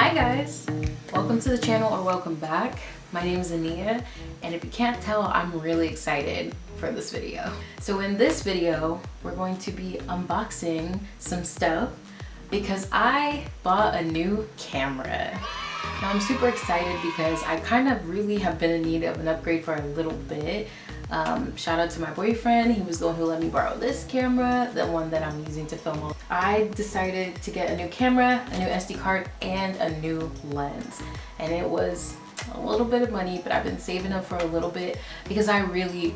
Hi guys, welcome to the channel or welcome back. My name is Ania, and if you can't tell, I'm really excited for this video. So in this video, we're going to be unboxing some stuff because I bought a new camera. Now I'm super excited because I kind of really have been in need of an upgrade for a little bit. Shout out to my boyfriend. He was the one who let me borrow this camera, the one that I'm using to film. I decided to get a new camera, a new SD card, and a new lens. And it was a little bit of money, but I've been saving up for a little bit because I really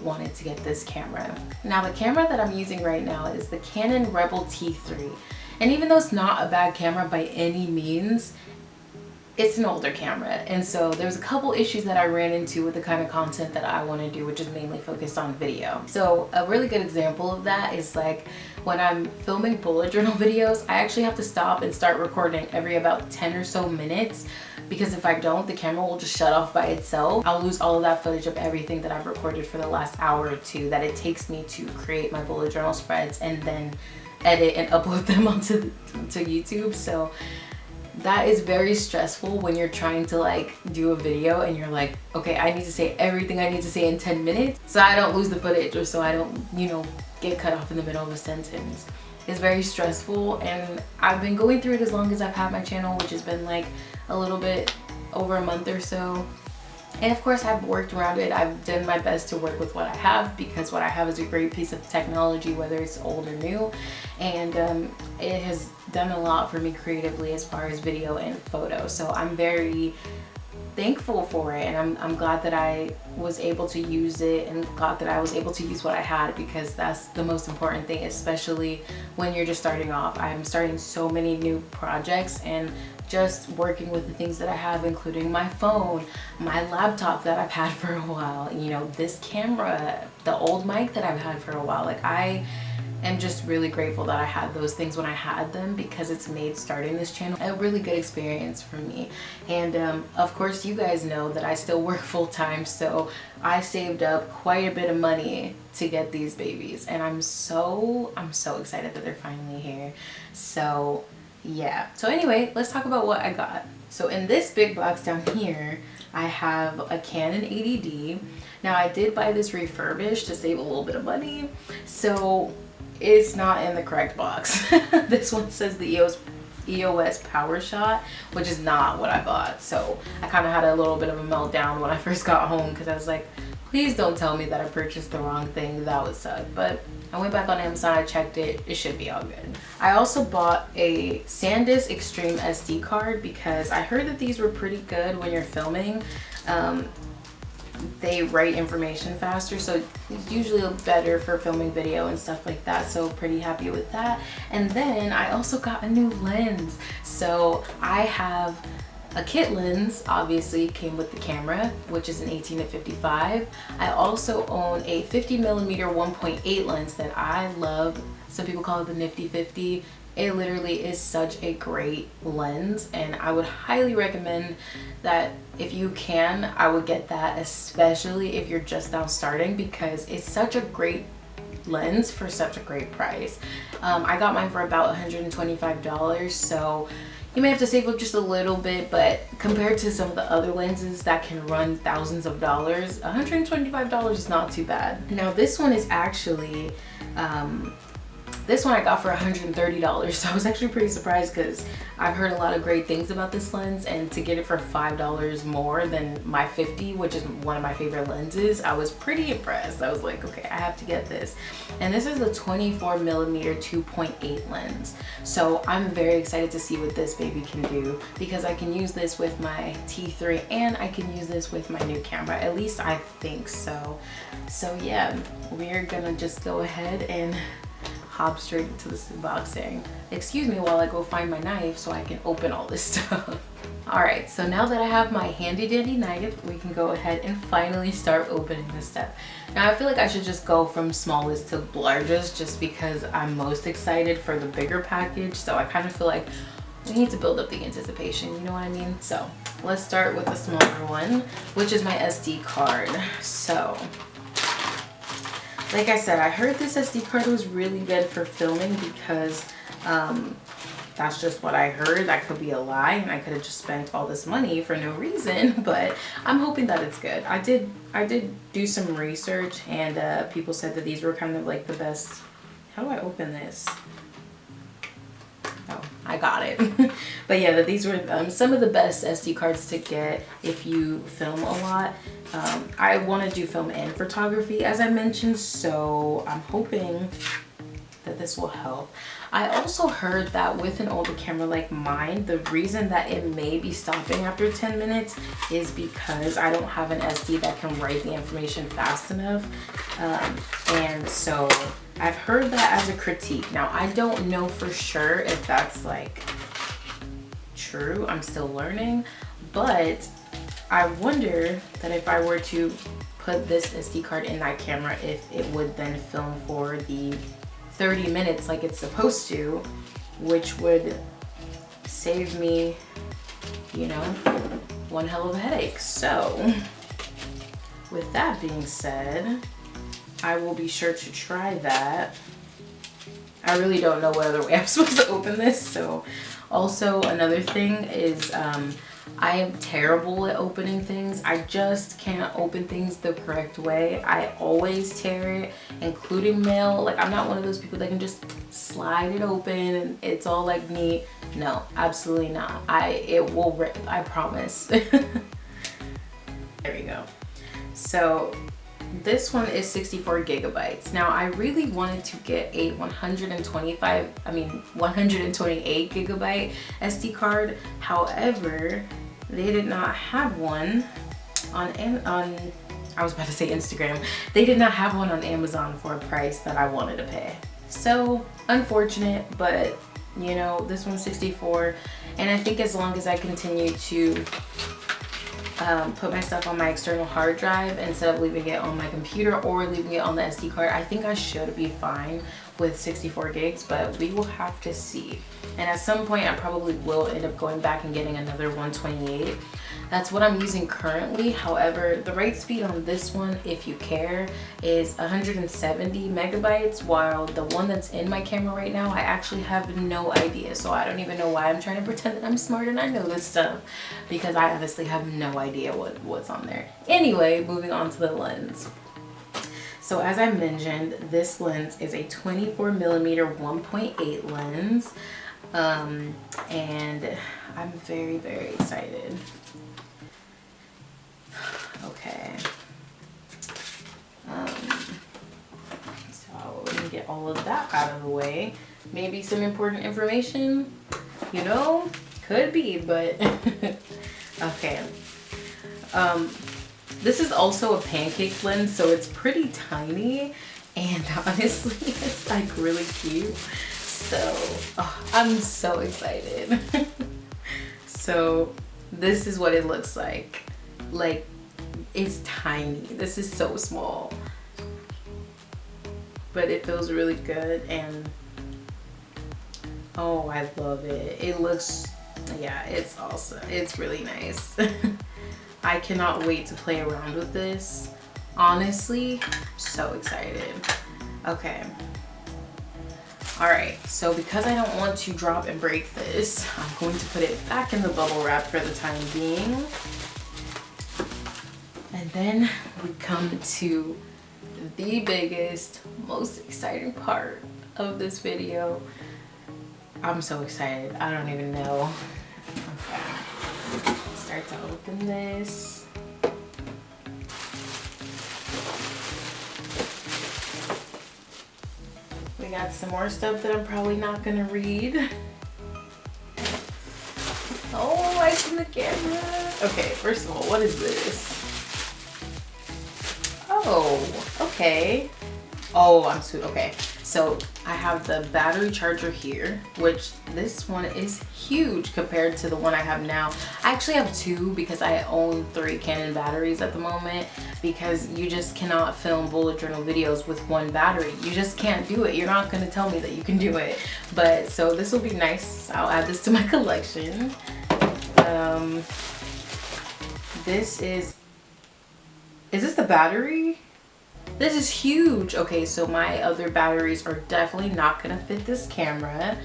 wanted to get this camera. Now the camera that I'm using right now is the Canon Rebel T3. And even though it's not a bad camera by any means, it's an older camera, and so there's a couple issues that I ran into with the kind of content that I want to do, which is mainly focused on video. So a really good example of that is like when I'm filming bullet journal videos, I actually have to stop and start recording every about 10 or so minutes, because if I don't, the camera will just shut off by itself. I'll lose all of that footage of everything that I've recorded for the last hour or two that it takes me to create my bullet journal spreads and then edit and upload them onto YouTube. So that is very stressful when you're trying to like do a video and you're like, okay, I need to say everything I need to say in 10 minutes so I don't lose the footage, or so I don't, you know, get cut off in the middle of a sentence. It's very stressful, and I've been going through it as long as I've had my channel, which has been like a little bit over a month or so. And of course I've worked around it. I've done my best to work with what I have, because what I have is a great piece of technology, whether it's old or new. And it has done a lot for me creatively as far as video and photo. So I'm very thankful for it, and I'm glad that I was able to use it, and glad that I was able to use what I had, because that's the most important thing, especially when you're just starting off. I'm starting so many new projects, and just working with the things that I have, including my phone, my laptop that I've had for a while, you know, this camera, the old mic that I've had for a while. Like, I am just really grateful that I had those things when I had them, because it's made starting this channel a really good experience for me. And of course you guys know that I still work full-time, so I saved up quite a bit of money to get these babies, and I'm so excited that they're finally here. So yeah, so anyway, let's talk about what I got. So in this big box down here, I have a Canon 80D. Now I did buy this refurbished to save a little bit of money, so it's not in the correct box. This one says the EOS Power Shot, which is not what I bought. So I kind of had a little bit of a meltdown when I first got home, because I was like, please don't tell me that I purchased the wrong thing. That would suck. But I went back on Amazon, I checked it, it should be all good. I also bought a SanDisk Extreme SD card because I heard that these were pretty good when you're filming. They write information faster, so it's usually better for filming video and stuff like that, so pretty happy with that. And then I also got a new lens. So I have a kit lens, obviously came with the camera, which is an 18-55. I also own a 50mm 1.8 lens that I love. Some people call it the Nifty 50. It literally is such a great lens, and I would highly recommend that if you can, I would get that, especially if you're just now starting, because it's such a great lens for such a great price. I got mine for about $125, so you may have to save up just a little bit, but compared to some of the other lenses that can run thousands of dollars, $125 is not too bad. Now this one is actually, this one I got for $130, so I was actually pretty surprised because I've heard a lot of great things about this lens, and to get it for $5 more than my 50, which is one of my favorite lenses, I was pretty impressed. I was like, okay, I have to get this. And this is the 24mm 2.8 lens. So I'm very excited to see what this baby can do, because I can use this with my T3 and I can use this with my new camera. At least I think so. So yeah, we're gonna just go ahead and hop straight into this unboxing. Excuse me while I go find my knife so I can open all this stuff. Alright, so now that I have my handy dandy knife, we can go ahead and finally start opening this stuff. Now I feel like I should just go from smallest to largest, just because I'm most excited for the bigger package. So I kind of feel like we need to build up the anticipation, you know what I mean? So let's start with the smaller one, which is my SD card. So like I said, I heard this SD card was really good for filming because that's just what I heard. That could be a lie, and I could have just spent all this money for no reason, but I'm hoping that it's good. I did do some research, and people said that these were kind of like the best. How do I open this? Oh, I got it. But yeah, that these were some of the best SD cards to get if you film a lot. I want to do film and photography, as I mentioned, so I'm hoping that this will help. I also heard that with an older camera like mine, the reason that it may be stopping after 10 minutes is because I don't have an SD that can write the information fast enough. And so I've heard that as a critique. Now, I don't know for sure if that's like true. I'm still learning, but I wonder that if I were to put this SD card in that camera, if it would then film for the 30 minutes like it's supposed to, which would save me, you know, one hell of a headache. So with that being said, I will be sure to try that. I really don't know what other way I'm supposed to open this. So also another thing is I am terrible at opening things. I just can't open things the correct way. I always tear it, including mail. Like, I'm not one of those people that can just slide it open and it's all like neat. No, absolutely not. It will rip, I promise. There we go. So this one is 64 gigabytes. Now, I really wanted to get a 128 gigabyte SD card. However, they did not have one on I was about to say Instagram. They did not have one on Amazon for a price that I wanted to pay. So unfortunate, but you know, this one's 64, and I think as long as I continue to put my stuff on my external hard drive instead of leaving it on my computer or leaving it on the SD card, I think I should be fine with 64 gigs, but we will have to see. And at some point I probably will end up going back and getting another 128. That's what I'm using currently. However, the write speed on this one, if you care, is 170 megabytes, while the one that's in my camera right now, I actually have no idea. So I don't even know why I'm trying to pretend that I'm smart and I know this stuff, because I honestly have no idea what's on there. Anyway, moving on to the lens. So as I mentioned, this lens is a 24mm 1.8 lens, and I'm very, very excited. Okay. So let me get all of that out of the way. Maybe some important information, you know, could be, but okay. This is also a pancake lens, so it's pretty tiny, and honestly, it's like really cute. So I'm so excited. So this is what it looks like. Like, it's tiny. This is so small, but it feels really good, and oh, I love it. It looks, yeah, it's awesome. It's really nice. I cannot wait to play around with this. Honestly, so excited. Okay. All right, so because I don't want to drop and break this, I'm going to put it back in the bubble wrap for the time being. And then we come to the biggest, most exciting part of this video. I'm so excited. I don't even know. Okay. Start to open this. We got some more stuff that I'm probably not gonna read. Oh, I see the camera. Okay, first of all, what is this? Oh, okay. Oh, I'm sweet. Okay, so I have the battery charger here, which this one is huge compared to the one I have now. I actually have two because I own 3 Canon batteries at the moment, because you just cannot film bullet journal videos with one battery. You just can't do it. You're not going to tell me that you can do it. But so this will be nice. I'll add this to my collection. This is this the battery? This is huge. Okay, so my other batteries are definitely not gonna fit this camera.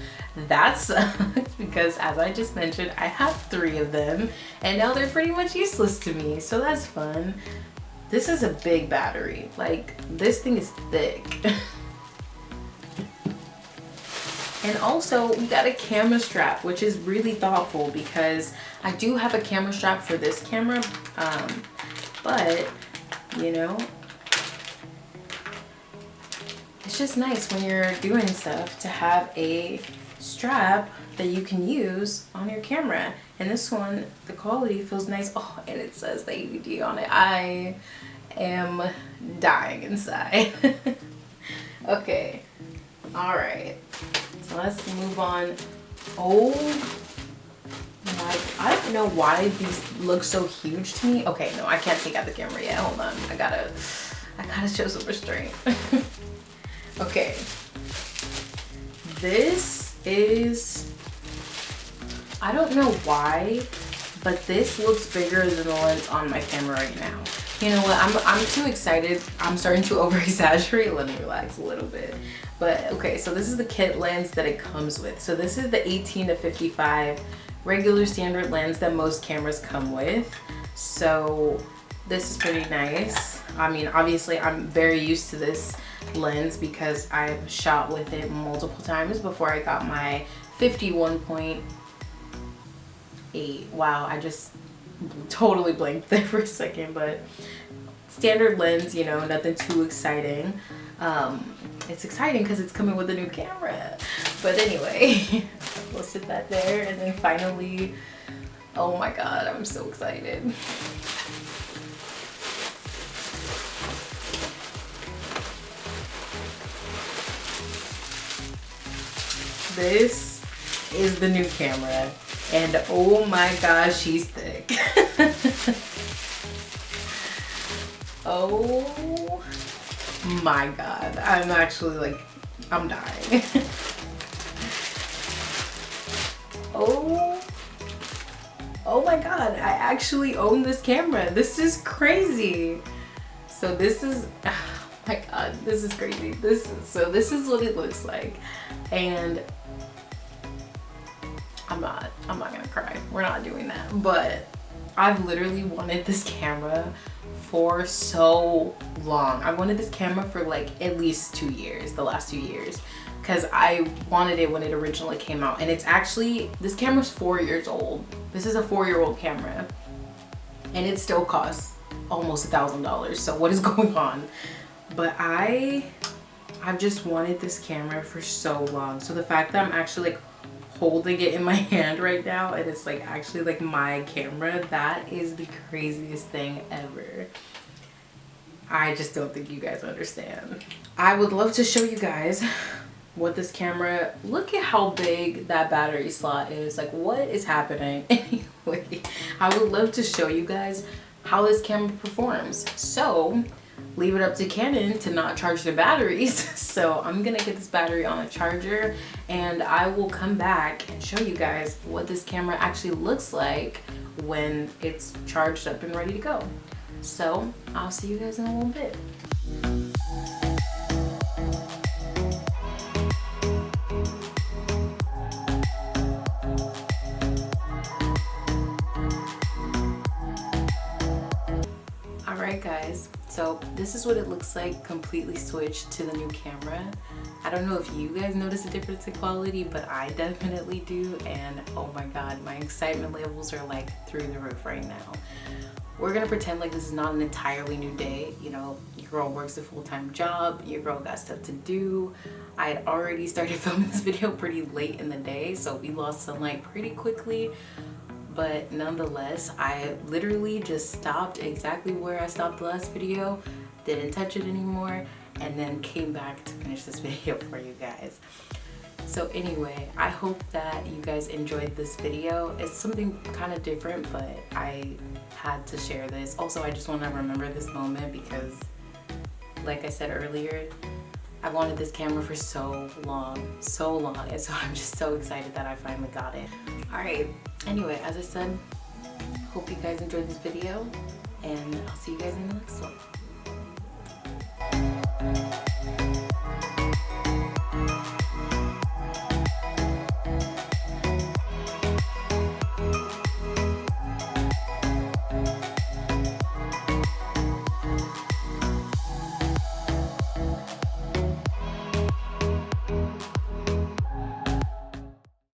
That sucks because, as I just mentioned, I have 3 of them and now they're pretty much useless to me, so that's fun. This is a big battery. Like, this thing is thick. And also, we got a camera strap, which is really thoughtful because I do have a camera strap for this camera, but, you know, it's just nice when you're doing stuff to have a strap that you can use on your camera. And this one, the quality feels nice. Oh, and it says the AVD on it. I am dying inside. Okay, all right, so let's move on. Oh my, I don't know why these look so huge to me. Okay, no, I can't take out the camera yet. Hold on, I gotta show some restraint. Okay, this is, I don't know why, but this looks bigger than the lens on my camera right now. You know what, I'm too excited. I'm starting to over exaggerate. Let me relax a little bit. But okay, so this is the kit lens that it comes with. So this is the 18-55 regular standard lens that most cameras come with. So this is pretty nice. I mean, obviously I'm very used to this lens because I've shot with it multiple times before I got my 51.8. Wow, I just totally blanked there for a second, but standard lens, you know, nothing too exciting. It's exciting because it's coming with a new camera. But anyway, we'll sit that there, and then finally, oh my god, I'm so excited. This is the new camera, and oh my gosh, she's thick. Oh my god, I'm actually like, I'm dying. Oh my god, I actually own this camera. This is crazy. So this is, oh my god, this is crazy. This is what it looks like. And I'm not gonna cry. We're not doing that. But I've literally wanted this camera for so long. I wanted this camera for like at least 2 years, the last 2 years, because I wanted it when it originally came out. And it's actually, this camera's 4 years old. This is a 4-year-old camera, and it still costs almost $1,000. So what is going on? But I've just wanted this camera for so long. So the fact that I'm actually like holding it in my hand right now and it's like actually like my camera, that is the craziest thing ever. I just don't think you guys understand. I would love to show you guys what this camera, look at how big that battery slot is. Like, what is happening? Anyway, I would love to show you guys how this camera performs. So leave it up to Canon to not charge their batteries. So I'm gonna get this battery on a charger, and I will come back and show you guys what this camera actually looks like when it's charged up and ready to go. So I'll see you guys in a little bit. Alright guys, so this is what it looks like completely switched to the new camera. I don't know if you guys notice a difference in quality, but I definitely do, and oh my god, my excitement levels are like through the roof right now. We're gonna pretend like this is not an entirely new day. You know, your girl works a full-time job, your girl got stuff to do. I had already started filming this video pretty late in the day, so we lost sunlight pretty quickly. But nonetheless, I literally just stopped exactly where I stopped the last video, didn't touch it anymore, and then came back to finish this video for you guys. So anyway, I hope that you guys enjoyed this video. It's something kind of different, but I had to share this. Also, I just want to remember this moment because, like I said earlier, I wanted this camera for so long, and so I'm just so excited that I finally got it. Alright, anyway, as I said, hope you guys enjoyed this video, and I'll see you guys in the next one.